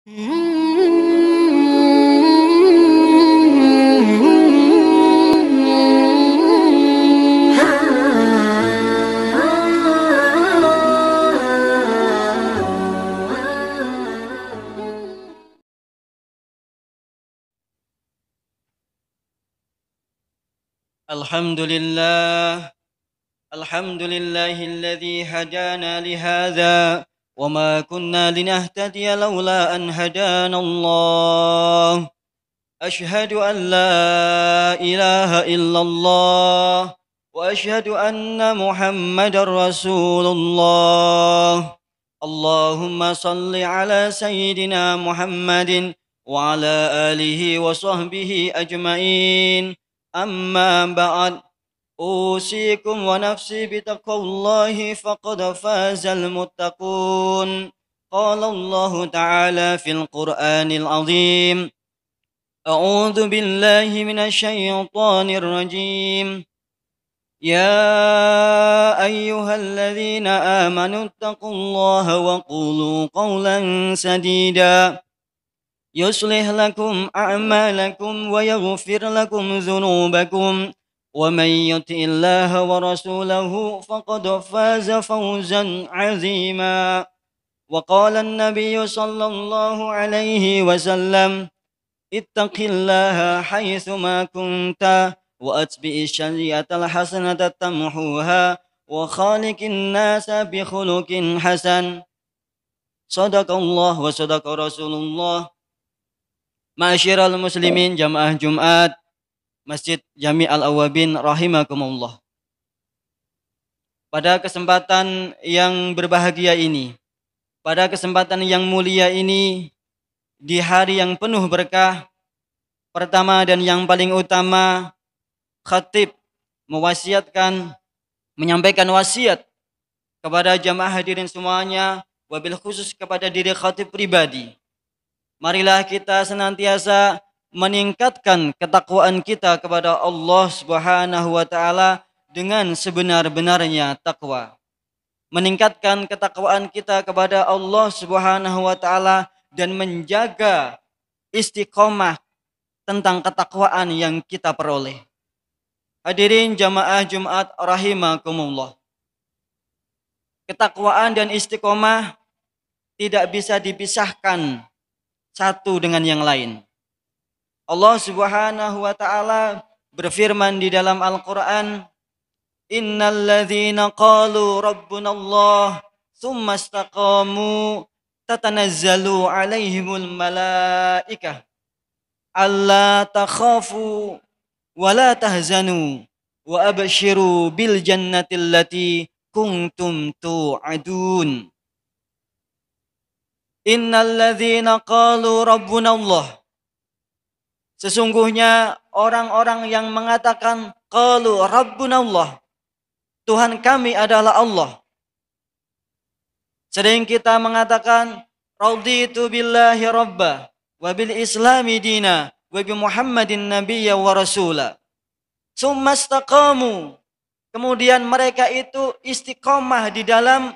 Alhamdulillah, alhamdulillahilladzi hadana lihadza wa ma kunna linahtadiya laula an hadana Allah. Ashhadu an la ilaha illallah wa ashhadu anna Muhammadar Rasulullah. Allahumma salli ala sayyidina Muhammadin wa ala alihi wa sahbihi ajmain. Amma ba'd. أوصيكم ونفسي بتقوى الله فقد فاز المتقون. قال الله تعالى في القرآن العظيم: أعوذ بالله من الشيطان الرجيم. يا أيها الذين آمنوا اتقوا الله وقولوا قولا سديدا يصلح لكم أعمالكم ويغفر لكم ذنوبكم ومن يطع الله ورسوله فقد فاز فوزا عظيما. وقال النبي صلى الله عليه وسلم: اتق الله حيثما كنت وأتبع الشريعة الحسنة تمحوها وخالق الناس بخلق حسن. صدق الله وصدق رسول الله. Ma'asyiral muslimin jamaah Jumat Masjid Jami' Al-Awwabin rahimakumullah. Pada kesempatan yang berbahagia ini, pada kesempatan yang mulia ini, di hari yang penuh berkah, pertama dan yang paling utama, khatib menyampaikan wasiat kepada jamaah hadirin semuanya, wabil khusus kepada diri khatib pribadi. Marilah kita senantiasa meningkatkan ketakwaan kita kepada Allah Subhanahu wa taala dengan sebenar-benarnya takwa. Meningkatkan ketakwaan kita kepada Allah Subhanahu wa taala dan menjaga istiqomah tentang ketakwaan yang kita peroleh. Hadirin jamaah Jumat rahimakumullah. Ketakwaan dan istiqomah tidak bisa dipisahkan satu dengan yang lain. Allah Subhanahu wa taala berfirman di dalam Al-Qur'an, "Innal ladzina qalu rabbunallah tsumma istaqamu tatanazzalu 'alaihimul malaikah alla takhafu wa la tahzanu wa abshiru bil jannati allati kuntum tu'adun." Innal ladzina qalu rabbunallah. Sesungguhnya orang-orang yang mengatakan qalu rabbunallah, Tuhan kami adalah Allah. Sering kita mengatakan raditu billahi rabba wa bil islami dina wa bi Muhammadin nabiyya wa rasula. Summa istaqamu. Kemudian mereka itu istiqomah di dalam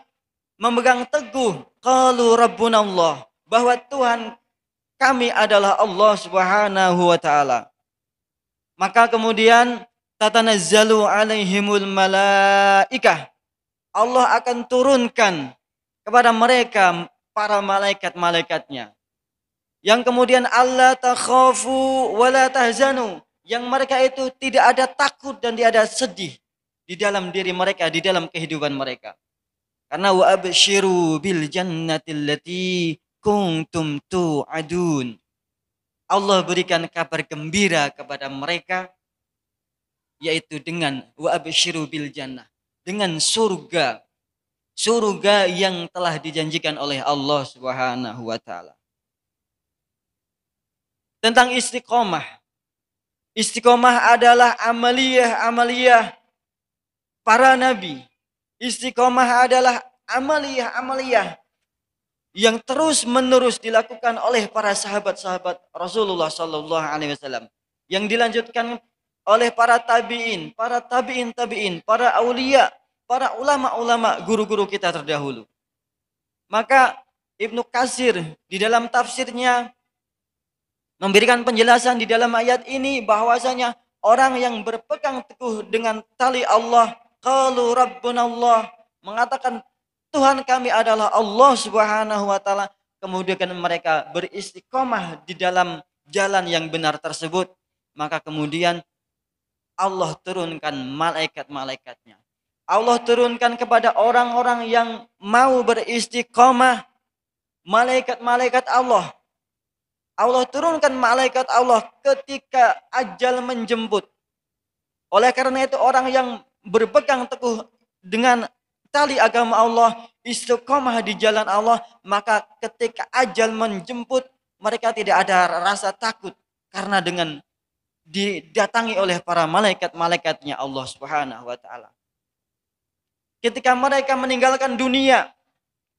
memegang teguh qalu rabbunallah, bahwa Tuhan kami adalah Allah Subhanahu wa taala. Maka kemudian tatanazzalu alaihimul malaikah. Allah akan turunkan kepada mereka para malaikat-malaikatnya. Yang kemudian Allah takhafu wa la tahzanu, yang mereka itu tidak ada takut dan tidak ada sedih di dalam diri mereka, di dalam kehidupan mereka. Karena wa abshiru bil jannati allati kuntum tu'adun. Allah berikan kabar gembira kepada mereka, yaitu dengan wa abshiru bil jannah, dengan surga. Surga yang telah dijanjikan oleh Allah Subhanahu wa taala. Tentang istiqomah. Istiqomah adalah amaliyah para nabi. Istiqomah adalah amaliyah yang terus-menerus dilakukan oleh para sahabat-sahabat Rasulullah sallallahu alaihi wasallam, yang dilanjutkan oleh para tabi'in, para aulia, para ulama-ulama, guru-guru kita terdahulu. Maka Ibnu Katsir di dalam tafsirnya memberikan penjelasan di dalam ayat ini bahwasanya orang yang berpegang teguh dengan tali Allah, qalu rabbuna Allah, mengatakan Tuhan kami adalah Allah Subhanahu wa taala, kemudian mereka beristiqomah di dalam jalan yang benar tersebut, maka kemudian Allah turunkan malaikat-malaikatnya. Allah turunkan kepada orang-orang yang mau beristiqomah malaikat-malaikat Allah. Allah turunkan malaikat Allah ketika ajal menjemput. Oleh karena itu orang yang berpegang teguh dengan tali agama Allah, istiqomah di jalan Allah, maka ketika ajal menjemput mereka tidak ada rasa takut karena dengan didatangi oleh para malaikat-malaikatnya Allah Subhanahu wa taala. Ketika mereka meninggalkan dunia,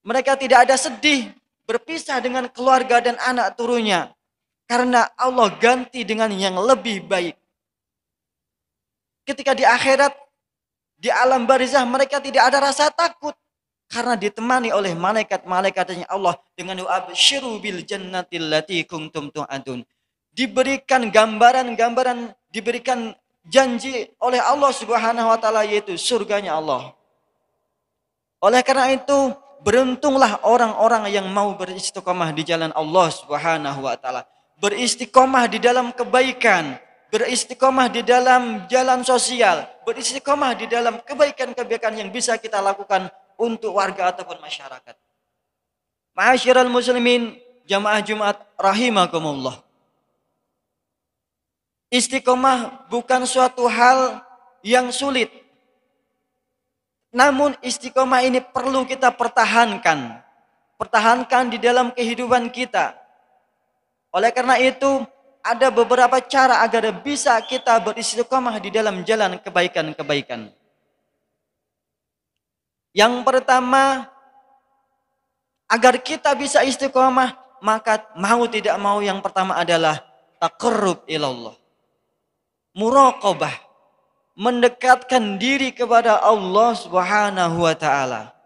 mereka tidak ada sedih berpisah dengan keluarga dan anak turunnya, karena Allah ganti dengan yang lebih baik. Ketika di akhirat, di alam barzah, mereka tidak ada rasa takut karena ditemani oleh malaikat-malaikatnya Allah dengan absyiru bil jannatil lati kuntum tu'adun. Diberikan gambaran-gambaran, diberikan janji oleh Allah Subhanahu wa taala, yaitu surganya Allah. Oleh karena itu, beruntunglah orang-orang yang mau beristiqomah di jalan Allah Subhanahu wa taala, beristiqomah di dalam kebaikan, beristiqomah di dalam jalan sosial, beristiqomah di dalam kebaikan-kebaikan yang bisa kita lakukan untuk warga ataupun masyarakat. Ma'asyiral muslimin, jamaah Jumat rahimakumullah. Istiqomah bukan suatu hal yang sulit. Namun istiqomah ini perlu kita pertahankan. Pertahankan di dalam kehidupan kita. Oleh karena itu, ada beberapa cara agar bisa kita beristiqomah di dalam jalan kebaikan-kebaikan. Yang pertama, agar kita bisa istiqomah, maka mau tidak mau yang pertama adalah taqarrub ilallah. Muraqabah. Mendekatkan diri kepada Allah Subhanahu wa taala.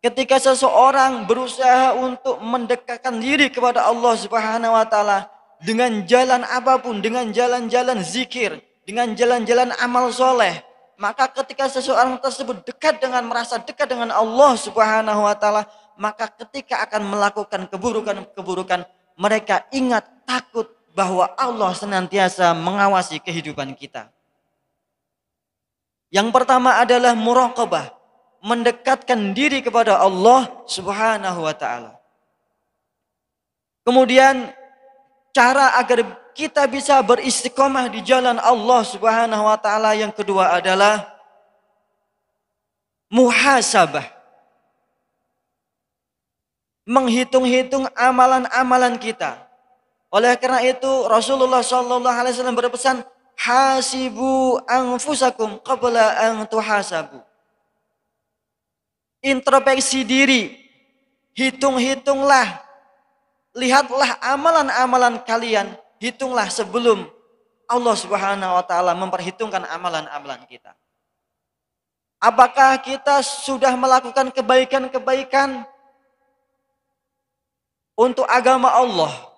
Ketika seseorang berusaha untuk mendekatkan diri kepada Allah Subhanahu wa taala dengan jalan apapun, dengan jalan-jalan zikir, dengan jalan-jalan amal soleh, maka ketika seseorang tersebut merasa dekat dengan Allah Subhanahu wa taala, maka ketika akan melakukan keburukan-keburukan, mereka ingat takut bahwa Allah senantiasa mengawasi kehidupan kita. Yang pertama adalah muraqabah, mendekatkan diri kepada Allah Subhanahu wa taala. Kemudian cara agar kita bisa beristiqomah di jalan Allah Subhanahu wa taala yang kedua adalah muhasabah. Menghitung-hitung amalan-amalan kita. Oleh karena itu Rasulullah sallallahu alaihi wasallam berpesan, hasibu anfusakum qabla an tuhasabu. Introspeksi diri, hitung-hitunglah, lihatlah amalan-amalan kalian, hitunglah sebelum Allah Subhanahu wa taala memperhitungkan amalan-amalan kita. Apakah kita sudah melakukan kebaikan-kebaikan untuk agama Allah?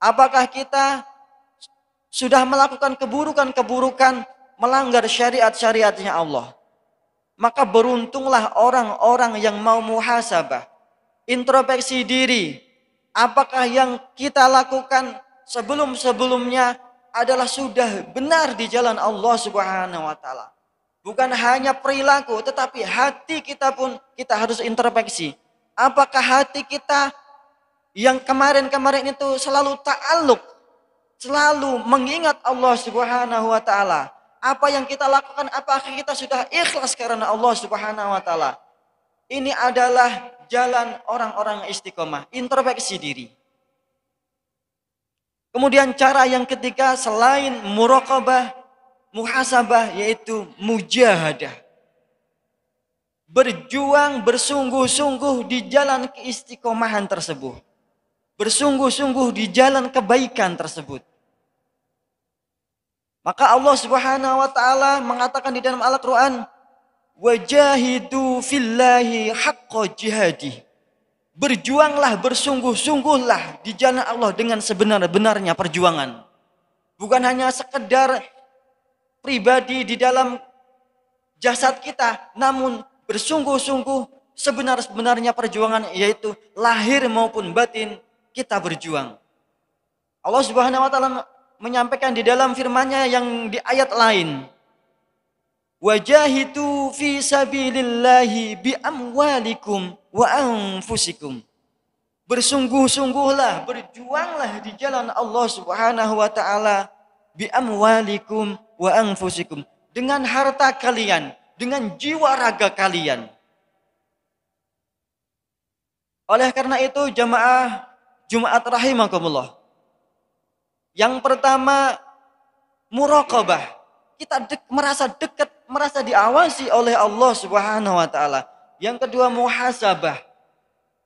Apakah kita sudah melakukan keburukan-keburukan, melanggar syariat-syariatnya Allah? Maka beruntunglah orang-orang yang mau muhasabah, introspeksi diri. Apakah yang kita lakukan sebelum-sebelumnya adalah sudah benar di jalan Allah Subhanahu wa taala? Bukan hanya perilaku, tetapi hati kita pun kita harus introspeksi. Apakah hati kita yang kemarin-kemarin itu selalu ta'alluq, selalu mengingat Allah Subhanahu wa taala? Apa yang kita lakukan, apakah kita sudah ikhlas karena Allah Subhanahu wa taala? Ini adalah jalan orang-orang istiqomah, introspeksi diri. Kemudian cara yang ketiga selain muraqabah, muhasabah, yaitu mujahadah. Berjuang bersungguh-sungguh di jalan keistiqomahan tersebut. Bersungguh-sungguh di jalan kebaikan tersebut. Maka Allah Subhanahu wa taala mengatakan di dalam Al-Qur'an, wajahidu fillahi haqqa jihadi. Berjuanglah, bersungguh-sungguhlah di jalan Allah dengan sebenar-benarnya perjuangan. Bukan hanya sekedar pribadi di dalam jasad kita, namun bersungguh-sungguh sebenar-benarnya perjuangan, yaitu lahir maupun batin kita berjuang. Allah Subhanahu wa taala menyampaikan di dalam firman-Nya yang di ayat lain, wajahidu fi sabilillahi bi amwalikum wa anfusikum. Bersungguh-sungguhlah, berjuanglah di jalan Allah Subhanahu wa taala bi amwalikum wa anfusikum, dengan harta kalian, dengan jiwa raga kalian. Oleh karena itu jamaah Jumat rahimakumullah, yang pertama muraqabah. Kita merasa dekat, merasa diawasi oleh Allah Subhanahu wa taala. Yang kedua muhasabah.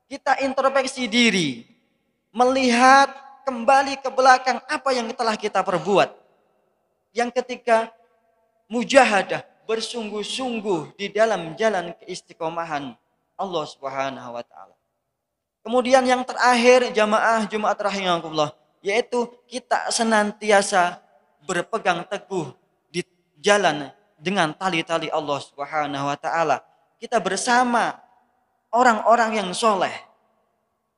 Kita introspeksi diri, melihat kembali ke belakang apa yang telah kita perbuat. Yang ketiga mujahadah, bersungguh-sungguh di dalam jalan keistiqomahan Allah Subhanahu wa taala. Kemudian yang terakhir jamaah Jumat rahimakumullah, yaitu kita senantiasa berpegang teguh di jalan dengan tali-tali Allah Subhanahu wa taala. Kita bersama orang-orang yang soleh.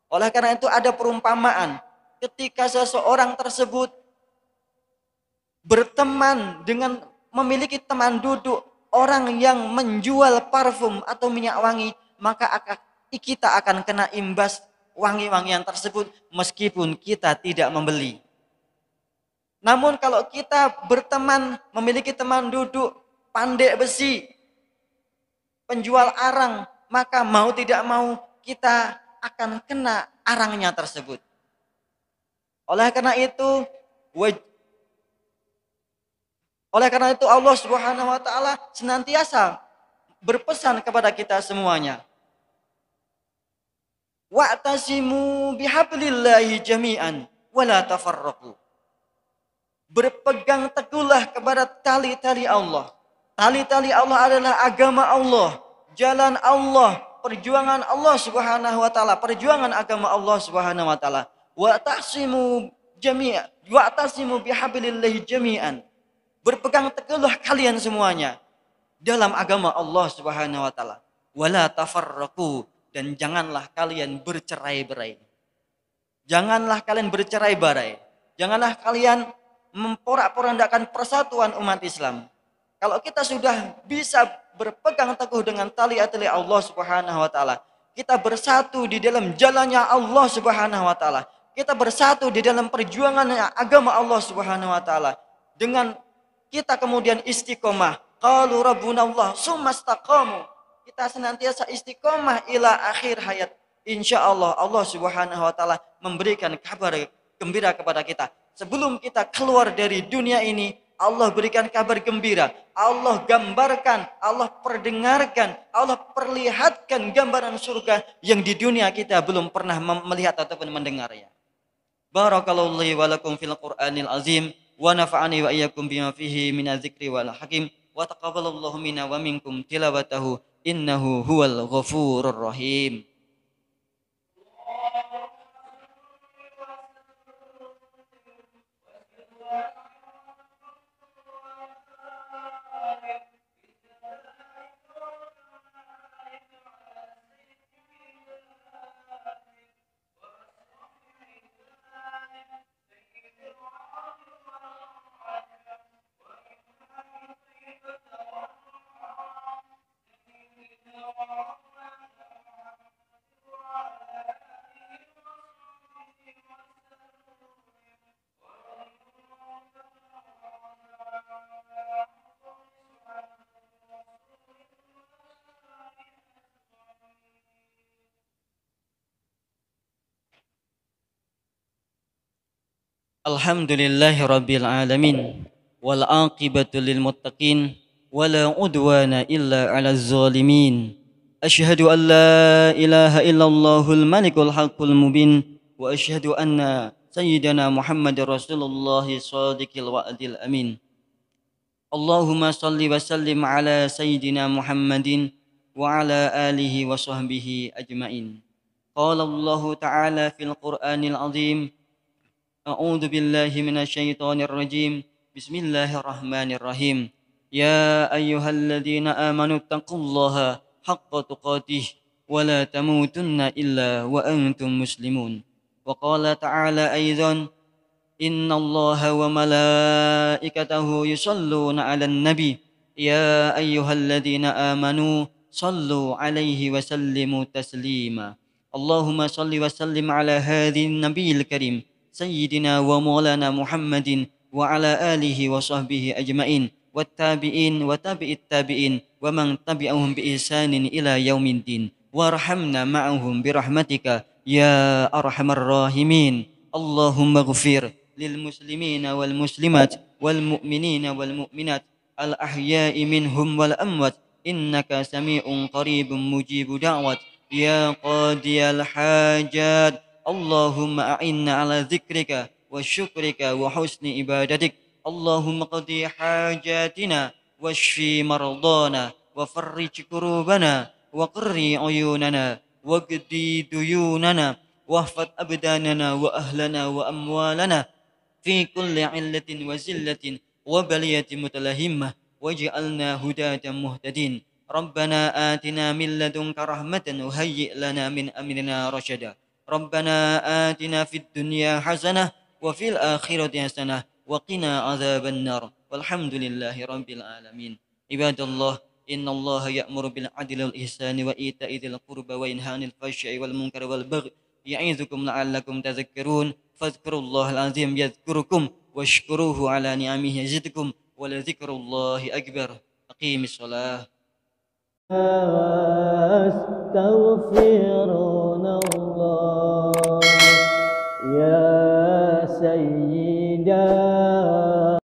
Oleh karena itu ada perumpamaan, ketika seseorang tersebut berteman dengan memiliki teman duduk orang yang menjual parfum atau minyak wangi, maka kita akan kena imbas wangi-wangian tersebut meskipun kita tidak membeli. Namun kalau kita berteman, memiliki teman duduk pandai besi, penjual arang, maka mau tidak mau kita akan kena arangnya tersebut. Oleh karena itu Allah Subhanahu wa taala senantiasa berpesan kepada kita semuanya. Wa'tasimu bihablillahi jami'an wa la tafarraqu. Berpegang teguhlah kepada tali-tali Allah. Tali-tali Allah adalah agama Allah, jalan Allah, perjuangan Allah Subhanahu wa taala, perjuangan agama Allah Subhanahu wa taala. Wa'tasimu jami'an, wa'tasimu bihablillahi jami'an. Berpegang teguhlah kalian semuanya dalam agama Allah Subhanahu wa taala. Wala tafarraqu, dan janganlah kalian bercerai-berai. Janganlah kalian bercerai-berai. Janganlah kalian memporak-porandakan persatuan umat Islam. Kalau kita sudah bisa berpegang teguh dengan tali-tali Allah Subhanahu wa taala, kita bersatu di dalam jalannya Allah Subhanahu wa taala. Kita bersatu di dalam perjuangan agama Allah Subhanahu wa taala. Dengan kita kemudian istiqomah. Qalu rabbuna Allah summa istaqamu. Kita senantiasa istiqomah ila akhir hayat. Insya Allah Allah Subhanahu wa taala memberikan kabar gembira kepada kita. Sebelum kita keluar dari dunia ini, Allah berikan kabar gembira. Allah gambarkan, Allah perdengarkan, Allah perlihatkan gambaran surga yang di dunia kita belum pernah melihat ataupun mendengarnya. Barakallahu li wa lakum fil Qur'anil azim wa nafa'ani wa iyyakum bima fihi minadz dzikri wal hakim wa taqabbalallahu minna wa minkum tilawatahu innahu huwal ghafurur rahim. Alhamdulillahi rabbil alamin wal aqibatu lil muttaqin wala udwana illa 'alaz zalimin. Asyhadu an la ilaha illallahul malikul haqqul mubin wa asyhadu anna sayyidana Muhammadar Rasulullah shadiqil wa'dil amin. Allahumma salli wa sallim ala sayyidina Muhammadin wa ala alihi wa sahbihi ajmain. قال الله تعالى في القرآن العظيم: أعوذ بالله من الشيطان الرجيم. بسم الله الرحمن الرحيم. يا أيها الذين آمنوا اتقوا الله حق تقاته ولا تموتن إلا وأنتم مسلمون. وقال تعالى أيضا: إن الله وملائكته يصلون على النبي يا أيها الذين آمنوا صلوا عليه وسلموا تسليما. اللهم صل وسلم على هذا النبي الكريم سيدنا ومولانا محمد وعلى آله وصحبه أجمعين والتابعين وتابع التابعين ومن تبعهم بإحسان إلى يوم الدين، وارحمنا معهم برحمتك يا أرحم الراحمين. اللهم اغفر للمسلمين والمسلمات والمؤمنين والمؤمنات الأحياء منهم والأموات، إنك سميع قريب مجيب دعوات يا قاضي الحاجات. اللهم أعنا على ذكرك وشكرك وحسن عبادتك. اللهم قضي حاجاتنا واشفي مرضانا وفرج كروبنا وقر عيوننا واقضي ديوننا واحفظ أبداننا وأهلنا وأموالنا في كل علة وزلة وبلية متلهمة، واجعلنا هداة مهتدين. ربنا آتنا من لدنك رحمة وهيئ لنا من أمرنا رشدا. ربنا آتنا في الدنيا حسنة وفي الآخرة حسنة وقنا عذاب النار، والحمد لله رب العالمين. عباد الله، إن الله يأمر بالعدل والإحسان وإيتاء ذي القربى وينهى عن الفحشاء والمنكر والبغي يعظكم لعلكم تذكرون. فاذكروا الله العظيم يذكركم واشكروه على نعمه يزدكم ولذكر الله أكبر. أقيم الصلاة. أستغفرون الله يا سيدنا